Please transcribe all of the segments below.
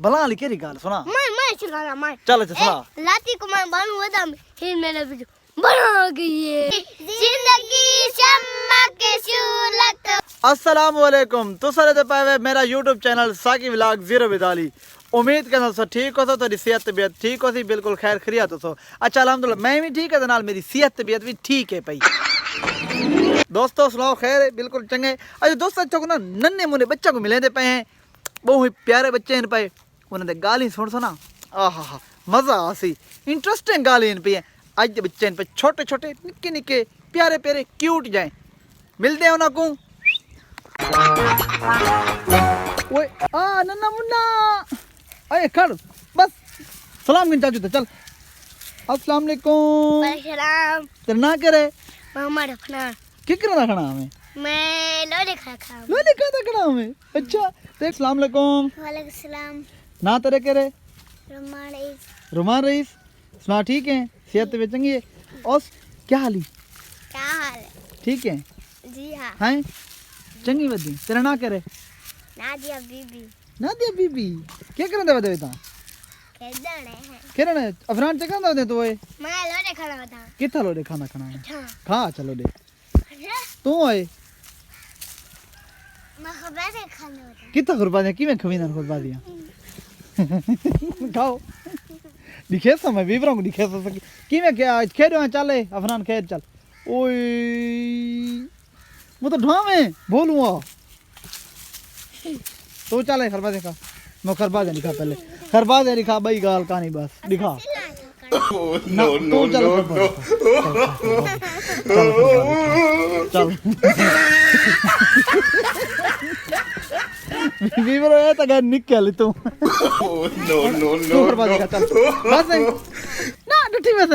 भला ली केरी गाल सुना मैं चलाना मैं चल सुना लाती को मैं बानू वदा फिर मैंने भी बना गई है जिंदगी शम्मा के शूलत। अस्सलाम वालेकुम तो सारे ते पावे मेरा YouTube चैनल साकी व्लॉग 0 विदाली। उम्मीद करना सो ठीक हो तो तेरी सेहत तबीयत ठीक हो सी बिल्कुल खैर खैरियत हो। अच्छा अल्हम्दुलिल्लाह मैं भी ठीक है नाल मेरी सेहत तबीयत भी ठीक है पई। दोस्तों सुनाओ खैर है बिल्कुल चंगे। अच्छा दोस्तों अच्छो ना नन्हे मुन्ने बच्चा को मिले पे हैं बहुत ही प्यारे बच्चे हैं पे उन्होंने गाली सुन सुना आहा मजा आसी इंटरेस्टिंग गाली इन पे है। आज के बच्चे इन पे छोटे छोटे निक्के निक्के प्यारे प्यारे क्यूट जाए मिलते हैं उन्हें को ओए आ नन्ना मुन्ना अरे खड़ बस सलाम गिन चाचू तो चल अस्सलाम वालेकुम सलाम तेरा ना करे मोहम्मद अफनान क्या करना खाना हमें मैं लोले खा लोले खाता खाना हमें अच्छा तो अस्सलाम वालेकुम वालेकुम सलाम ना तेरे करे रोमान रईस सुना ठीक है सेहत तबीयत चंगी है और क्या हाल है ठीक है जी हाँ हैं चंगी बदी तेरा ना करे नादिया बीबी क्या करना दे बेटा खेदने हैं खेलना है अफरान चकना दे तो ये मैं लोले खाना बता कितना लो दे खाना खाना है हाँ खा चलो दे तू आए मैं खबर है खाने बता कितना खुरबा दिया कि मैं खमीना खुरबा दिया खाओ दिखे समय विवरण को दिखे सके कि मैं क्या खेल चले अफरान खेल चल ओए वो तो ढामे बोलूँगा तो चले खरबा देखा मैं खरबा दे दिखा पहले खरबा दे दिखा भाई गाल कहानी बस दिखा ना तो चल चल विवरण है तो घर निकल तू नो खरबा देखा चल बस ना डटी बस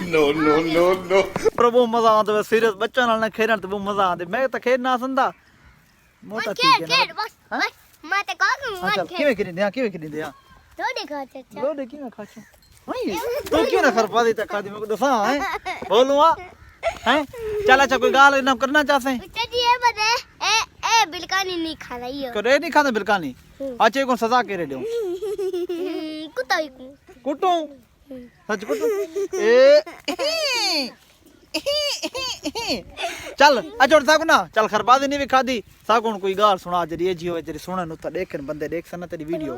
नो प्रभु मजा आता है सीरियस बच्चा नाल ना खेलण तो वो मजा आते मैं तो खेल ना संदा मोटा ठीक है बस मैं तो कहूं अच्छा किवे खेल दे लोले खा चाचा लोडे किवे खाचो भाई तो क्यों ना खरपा देता खा दे मेरे को दफा है बोलूंगा हैं चल अच्छा कोई गाल ना करना चाहते हैं चाची ये बता ए बिलकानी नहीं खा रही हो करे नहीं खाता बिलकानी अच्छा कौन सजा के रे दो कुत्ता कुटू सच कुटू ए चल अच्छा साको ना चल खरपा देनी भी खादी साको कोई गाल सुना जरी जियो जरी सुनन उत देखन बंदे देख सन तेरी वीडियो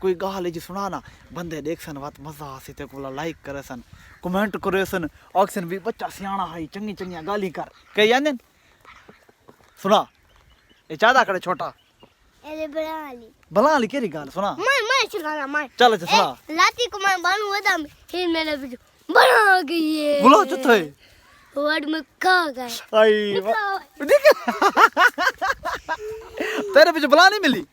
कोई गाल जी सुना ना बंदे देख सन बात मजा आसी ते को लाइक करे सन कमेंट करे सन ऑक्शन भी बच्चा सियाना है चंगी चंगी गाली कर कह जाने सुना ये चादा करे छोटा ए भला ली केरी गाल सुना मैं चलाना मैं चल अच्छा सुना लाती को मैं बानू वदा फिर मैंने भी बना गई है बोलो तो थे वर्ड में खा गए आई तेरे पीछे भला नहीं मिली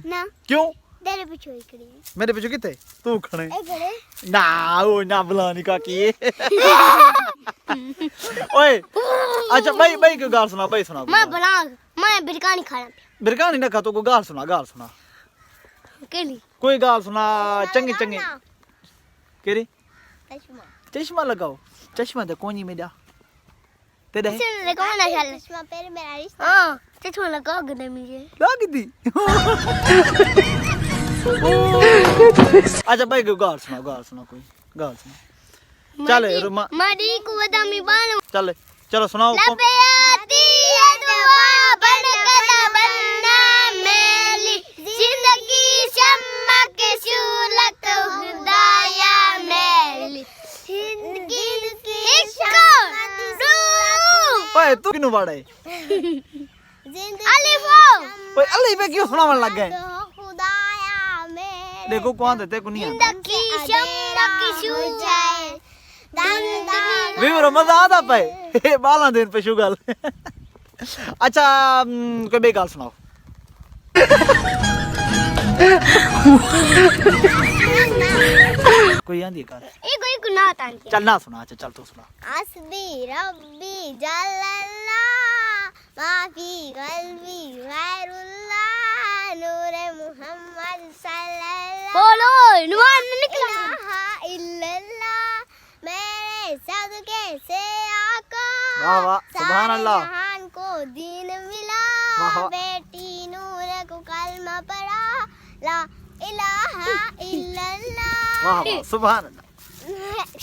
ना क्यों तेरे पीछे ही खड़ी मेरे पीछे किथे तू खड़े ए खड़े ना वो ना भला नहीं का किए ओए अच्छा भाई क्यों गाल सुना भाई सुना मैं बिरकानी खाना बिरकानी ना खा तो को गाल सुना केली कोई गाल सुना चंगी चंगी केरी चश्मा चश्मा लगाओ चश्मा तो कोनी में जा तेरे चश्मा लगाओ ना चल चश्मा पहले मेरा रिश्ता हां चश्मा लगाओ गने मुझे लग दी अच्छा भाई को गाल सुना कोई गाल सुना चले रुमा मरी को वदा मी बानू चले चलो सुनाओ लबे आती है दुआ बन कदा बनना मेरी जिंदगी शम्मा के शूलत खुदाया मेरी जिंदगी की शम्मा ओए तू किनु बाड़े अलिफ ओए अली पे क्यों सुनावन लग गए खुदाया मेरी देखो कौन देते को नहीं आता जिंदगी शम्मा की शूजाए विवरो मजा आता पे बाला दिन पे शुगल अच्छा कोई बे गाल सुनाओ कोई आंधी गाल कोई गुनाह तान चल ना सुना अच्छा चल तू सुना हस्बी रब्बी जल्लल्लाह माफी कल्बी गैरुल्लाह नूर मुहम्मद सल्लल्लाह बोलो नुमान निकला इलाहा इल्लल्लाह मेरे सदके से आका वाह वाह सुभान अल्लाह जहान को दीन मिला वाह वाह बेटी नूर को कलमा पढ़ा ला इलाहा इल्लल्लाह वाह वाह सुभान अल्लाह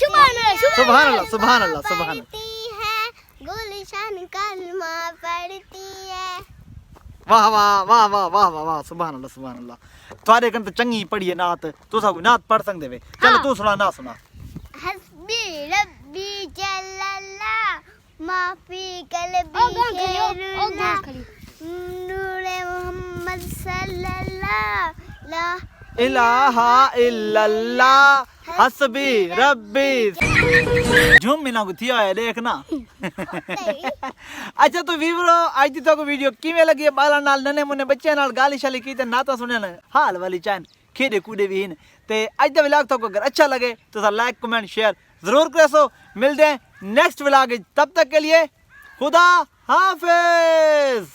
सुभान अल्लाह सुभान अल्लाह सुभान अल्लाह सुभान अल्लाह पढ़ती है गुलशन कलमा पढ़ती है वाह वाह वाह वाह वाह वाह वाह सुभान अल्लाह थोड़े कन तो चंगी पढ़ी है नात तू सब नात पढ़ सकदे वे चलो तू सुना ना सुना हस्बी रब्बी जल्लल्लाह माफी कल्बी खैरुल्लाह नूरे मोहम्मद सल्लल्लाह ला इलाहा इल्लल्लाह हस्बी रब्बी झूम मिना को थिया है देखना अच्छा तो वीवरो आज दी तो वीडियो किवें लगी है बाला नाल नने मुने बच्चे नाल गाली शाली की ते नाता सुने ना हाल वाली चान खेडे कूदे भी इन ते आज दा व्लॉग तो अगर अच्छा लगे तो लाइक कमेंट शेयर जरूर करो मिलते हैं नेक्स्ट व्लॉग तब तक के लिए खुदा हाफिज